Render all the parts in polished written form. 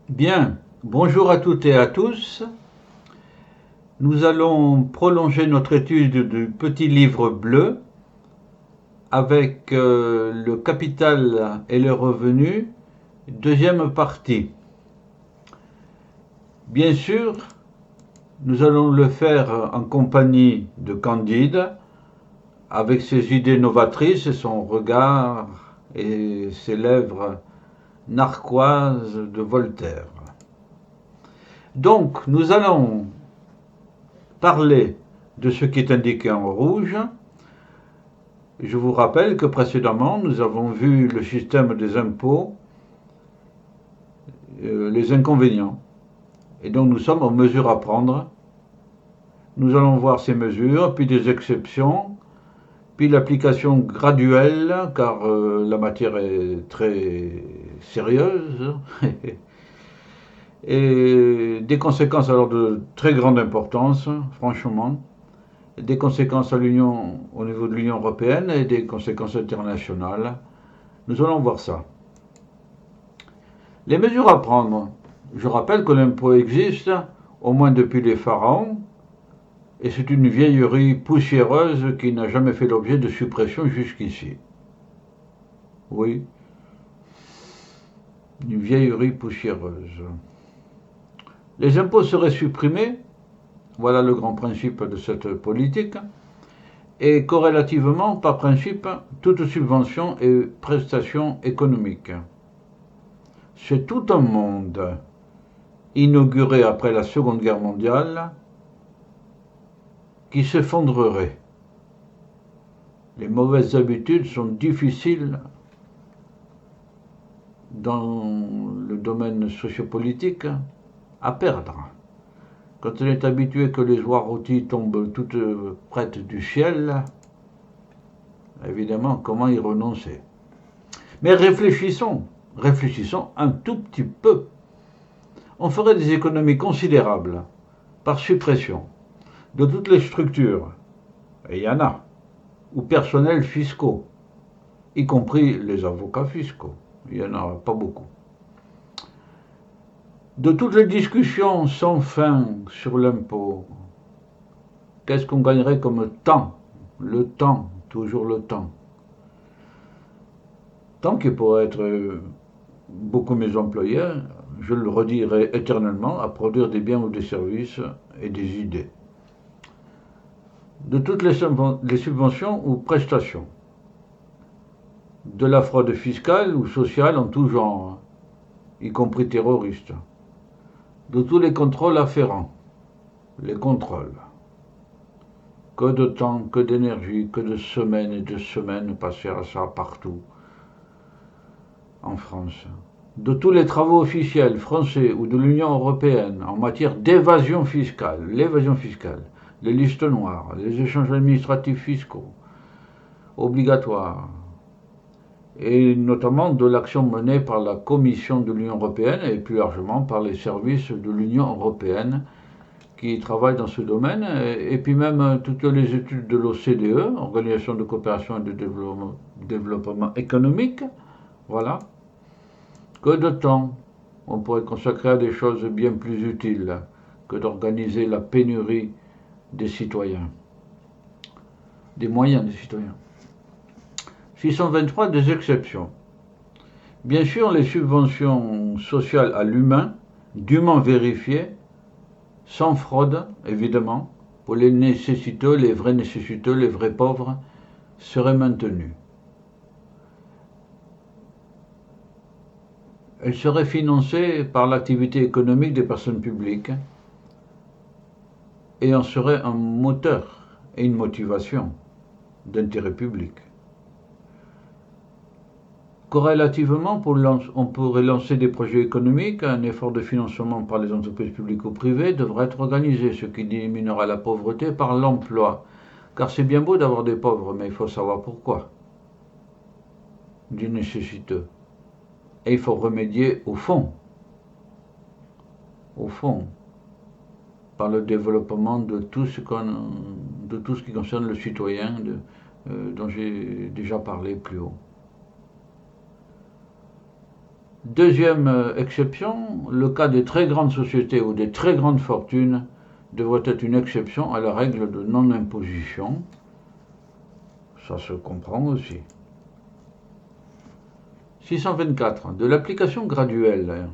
Bien, bonjour à toutes et à tous. Nous allons prolonger notre étude du petit livre bleu avec le capital et les revenus, deuxième partie. Bien sûr, nous allons le faire en compagnie de Candide, avec ses idées novatrices et son regard et ses lèvres narquoises de Voltaire. Donc, nous allons parler de ce qui est indiqué en rouge. Je vous rappelle que précédemment, nous avons vu le système des impôts, les inconvénients. Et donc nous sommes en mesure à prendre. Nous allons voir ces mesures, puis des exceptions, puis l'application graduelle, car la matière est très sérieuse, et des conséquences alors de très grande importance, franchement, des conséquences au niveau de l'Union européenne et des conséquences internationales. Nous allons voir ça. Les mesures à prendre. Je rappelle que l'impôt existe, au moins depuis les pharaons, et c'est une vieillerie poussiéreuse qui n'a jamais fait l'objet de suppression jusqu'ici. Oui, une vieillerie poussiéreuse. Les impôts seraient supprimés, voilà le grand principe de cette politique, et corrélativement, par principe, toute subvention et prestation économique. C'est tout un monde, inauguré après la Seconde Guerre mondiale, qui s'effondrerait. Les mauvaises habitudes sont difficiles dans le domaine sociopolitique à perdre. Quand on est habitué que les oies rôties tombent toutes prêtes du ciel, évidemment, comment y renoncer? Mais réfléchissons un tout petit peu. On ferait des économies considérables par suppression de toutes les structures, et il y en a, ou personnels fiscaux, y compris les avocats fiscaux. Il n'y en a pas beaucoup. De toutes les discussions sans fin sur l'impôt, qu'est-ce qu'on gagnerait comme temps? Le temps, toujours le temps. Tant qu'il pourrait être beaucoup mieux employé, je le redirai éternellement, à produire des biens ou des services et des idées. De toutes les subventions ou prestations, de la fraude fiscale ou sociale en tout genre, y compris terroristes, de tous les contrôles afférents, les contrôles. Que de temps, que d'énergie, que de semaines et de semaines passées à ça partout en France. De tous les travaux officiels français ou de l'Union européenne en matière d'évasion fiscale, l'évasion fiscale, les listes noires, les échanges administratifs fiscaux obligatoires, et notamment de l'action menée par la Commission de l'Union européenne et plus largement par les services de l'Union européenne qui travaillent dans ce domaine, et puis même toutes les études de l'OCDE, Organisation de coopération et de développement économique, voilà. Que de temps on pourrait consacrer à des choses bien plus utiles que d'organiser la pénurie des citoyens, des moyens des citoyens. 623 des exceptions. Bien sûr, les subventions sociales à l'humain, dûment vérifiées, sans fraude, évidemment, pour les nécessiteux, les vrais pauvres, seraient maintenues. Elles seraient financées par l'activité économique des personnes publiques et en seraient un moteur et une motivation d'intérêt public. Corrélativement, on pourrait lancer des projets économiques. Un effort de financement par les entreprises publiques ou privées devrait être organisé, ce qui diminuera la pauvreté par l'emploi. Car c'est bien beau d'avoir des pauvres, mais il faut savoir pourquoi. Du nécessiteux. Et il faut remédier au fond, par le développement de tout ce qui concerne le citoyen, dont j'ai déjà parlé plus haut. Deuxième exception, le cas des très grandes sociétés ou des très grandes fortunes devrait être une exception à la règle de non-imposition. Ça se comprend aussi. 624. De l'application graduelle.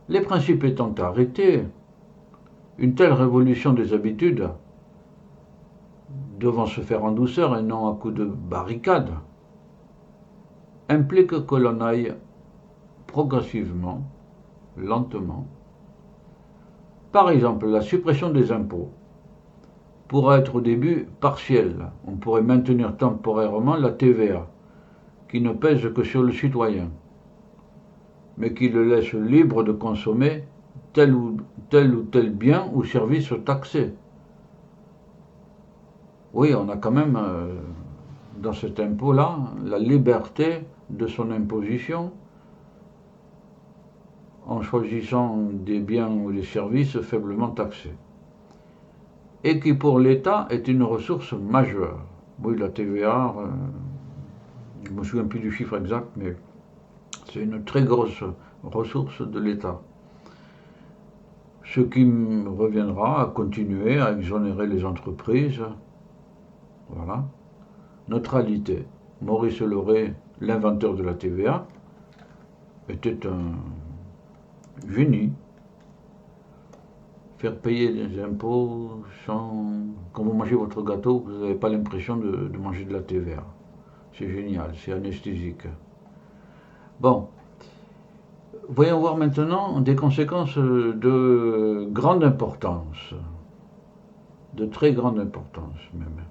Les principes étant arrêtés, une telle révolution des habitudes, devant se faire en douceur et non à coups de barricade, implique que l'on aille progressivement, lentement. Par exemple, la suppression des impôts pourra être au début partielle. On pourrait maintenir temporairement la TVA, qui ne pèse que sur le citoyen, mais qui le laisse libre de consommer tel ou tel bien ou service taxé. Oui, on a quand même dans cet impôt-là la liberté de son imposition en choisissant des biens ou des services faiblement taxés. Et qui pour l'État est une ressource majeure. Oui, la TVA, je ne me souviens plus du chiffre exact, mais c'est une très grosse ressource de l'État. Ce qui me reviendra à continuer à exonérer les entreprises. Voilà. Neutralité. Maurice Lauré, l'inventeur de la TVA, était un génie. Faire payer des impôts sans... Quand vous mangez votre gâteau, vous n'avez pas l'impression de manger de la TVA. C'est génial, c'est anesthésique. Bon, voyons voir maintenant des conséquences de grande importance, de très grande importance même.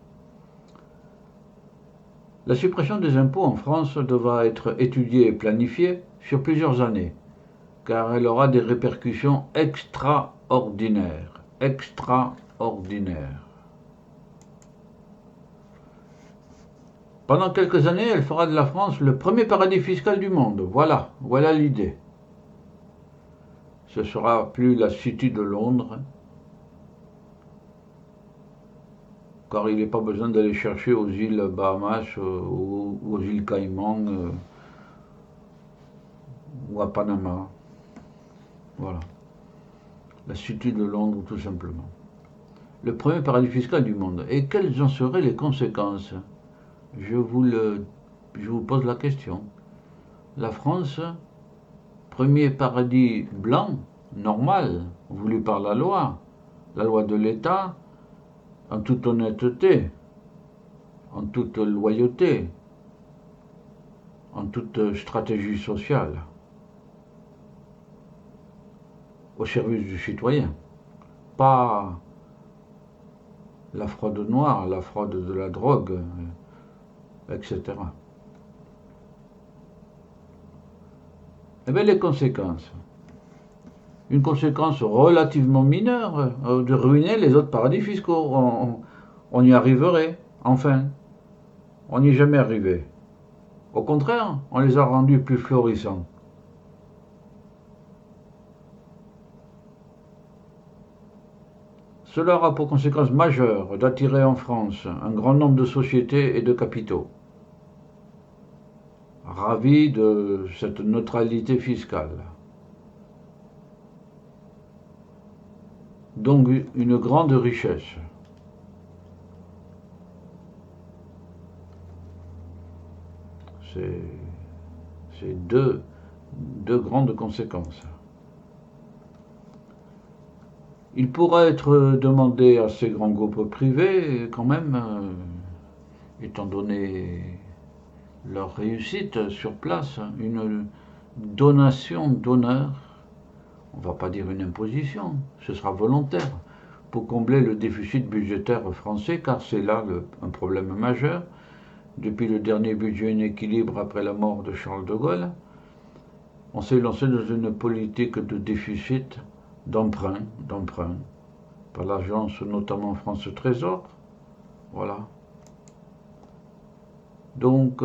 La suppression des impôts en France devra être étudiée et planifiée sur plusieurs années, car elle aura des répercussions extraordinaires. Extraordinaires. Pendant quelques années, elle fera de la France le premier paradis fiscal du monde. Voilà l'idée. Ce sera plus la City de Londres, car il n'est pas besoin d'aller chercher aux îles Bahamas ou aux îles Caïmans ou à Panama. Voilà. La City de Londres, tout simplement. Le premier paradis fiscal du monde. Et quelles en seraient les conséquences? Je vous pose la question. La France, premier paradis blanc, normal, voulu par la loi de l'État, en toute honnêteté, en toute loyauté, en toute stratégie sociale, au service du citoyen. Pas la fraude noire, la fraude de la drogue, etc. Eh bien, les conséquences. Une conséquence relativement mineure de ruiner les autres paradis fiscaux. On y arriverait, enfin. On n'y est jamais arrivé. Au contraire, on les a rendus plus florissants. Cela aura pour conséquence majeure d'attirer en France un grand nombre de sociétés et de capitaux, ravis de cette neutralité fiscale. Donc une grande richesse. C'est deux grandes conséquences. Il pourra être demandé à ces grands groupes privés, quand même, étant donné leur réussite sur place, une donation d'honneur. On ne va pas dire une imposition, ce sera volontaire, pour combler le déficit budgétaire français, car c'est là un problème majeur. Depuis le dernier budget en équilibre après la mort de Charles de Gaulle, on s'est lancé dans une politique de déficit, d'emprunt, par l'agence notamment France Trésor. Voilà. Donc,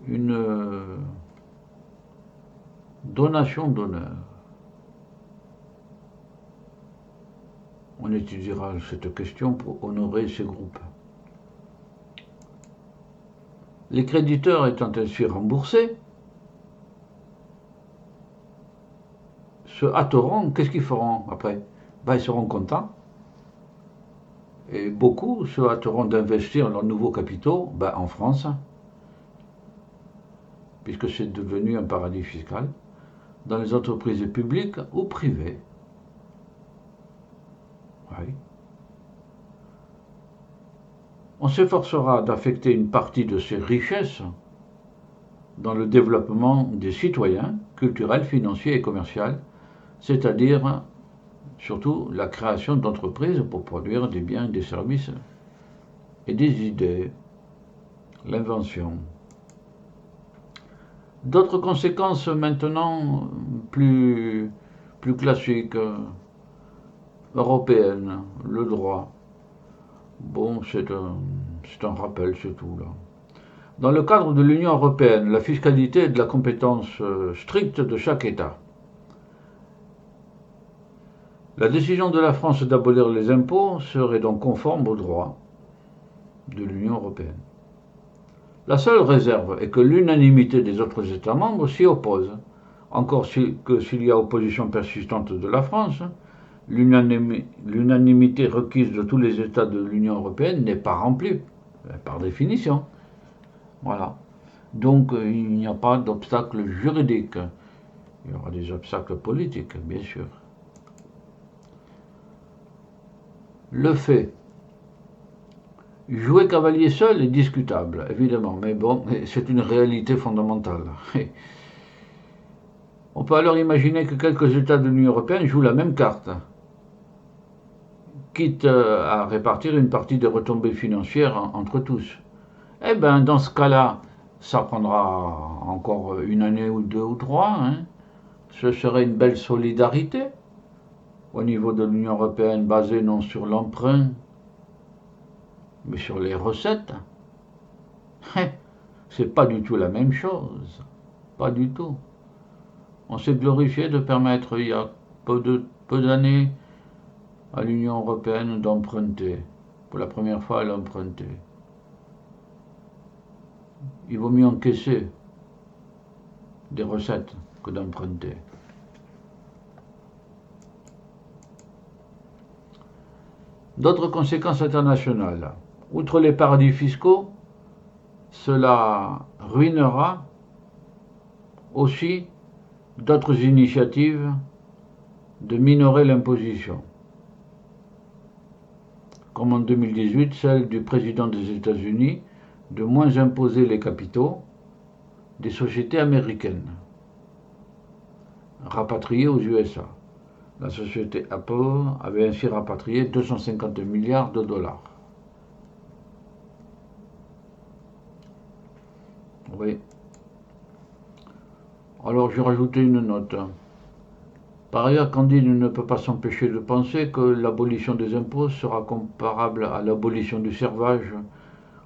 une donation d'honneur. On étudiera cette question pour honorer ces groupes. Les créditeurs étant ainsi remboursés, se hâteront, qu'est-ce qu'ils feront après? Ben, ils seront contents. Et beaucoup se hâteront d'investir leurs nouveaux capitaux en France, puisque c'est devenu un paradis fiscal, dans les entreprises publiques ou privées. Oui. On s'efforcera d'affecter une partie de ces richesses dans le développement des citoyens, culturels, financiers et commerciaux, c'est-à-dire surtout la création d'entreprises pour produire des biens et des services et des idées, l'invention. D'autres conséquences maintenant plus classiques, européennes, le droit. Bon, c'est un rappel, c'est tout là. Dans le cadre de l'Union européenne, la fiscalité est de la compétence stricte de chaque État. La décision de la France d'abolir les impôts serait donc conforme au droit de l'Union européenne. La seule réserve est que l'unanimité des autres États membres s'y oppose. Encore que s'il y a opposition persistante de la France, l'unanimité requise de tous les États de l'Union européenne n'est pas remplie, par définition. Voilà. Donc il n'y a pas d'obstacle juridique. Il y aura des obstacles politiques, bien sûr. Le fait. Jouer cavalier seul est discutable, évidemment, mais bon, c'est une réalité fondamentale. On peut alors imaginer que quelques États de l'Union européenne jouent la même carte, quitte à répartir une partie des retombées financières entre tous. Eh bien, dans ce cas-là, ça prendra encore une année ou deux ou trois. Ce serait une belle solidarité au niveau de l'Union européenne basée non sur l'emprunt, mais sur les recettes. C'est pas du tout la même chose. Pas du tout. On s'est glorifié de permettre, il y a peu d'années, à l'Union européenne d'emprunter. Pour la première fois, elle a emprunté. Il vaut mieux encaisser des recettes que d'emprunter. D'autres conséquences internationales. Outre les paradis fiscaux, cela ruinera aussi d'autres initiatives de minorer l'imposition, comme en 2018 celle du président des États-Unis de moins imposer les capitaux des sociétés américaines rapatriées aux USA. La société Apple avait ainsi rapatrié 250 milliards de dollars. Oui. Alors j'ai rajouté une note. Par ailleurs, Candide ne peut pas s'empêcher de penser que l'abolition des impôts sera comparable à l'abolition du servage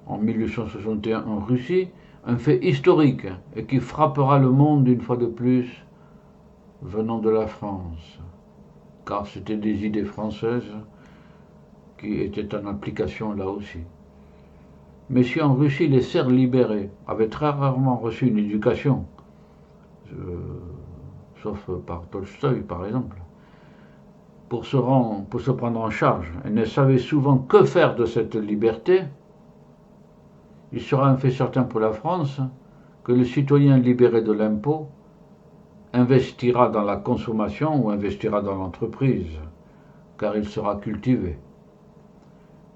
en 1861 en Russie, un fait historique et qui frappera le monde une fois de plus venant de la France, car c'était des idées françaises qui étaient en application là aussi. Mais si en Russie les serfs libérés avaient très rarement reçu une éducation, sauf par Tolstoï par exemple, pour se prendre en charge et ne savaient souvent que faire de cette liberté, il sera un fait certain pour la France que le citoyen libéré de l'impôt investira dans la consommation ou investira dans l'entreprise, car il sera cultivé,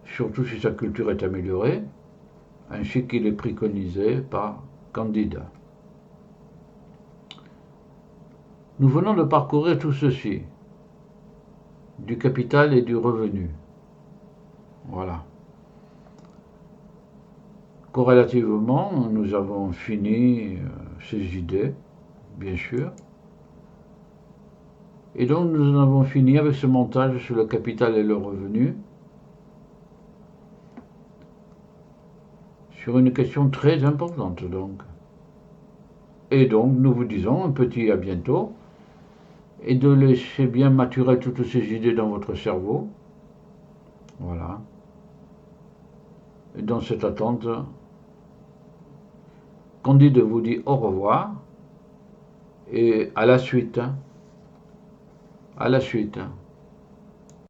surtout si sa culture est améliorée, ainsi qu'il est préconisé par Candide. Nous venons de parcourir tout ceci, du capital et du revenu. Voilà. Corrélativement, nous avons fini ces idées, bien sûr. Et donc nous en avons fini avec ce montage sur le capital et le revenu, sur une question très importante donc. Et donc nous vous disons un petit à bientôt, et de laisser bien maturer toutes ces idées dans votre cerveau. Voilà. Et dans cette attente, Candide vous dit au revoir et à la suite. À la suite.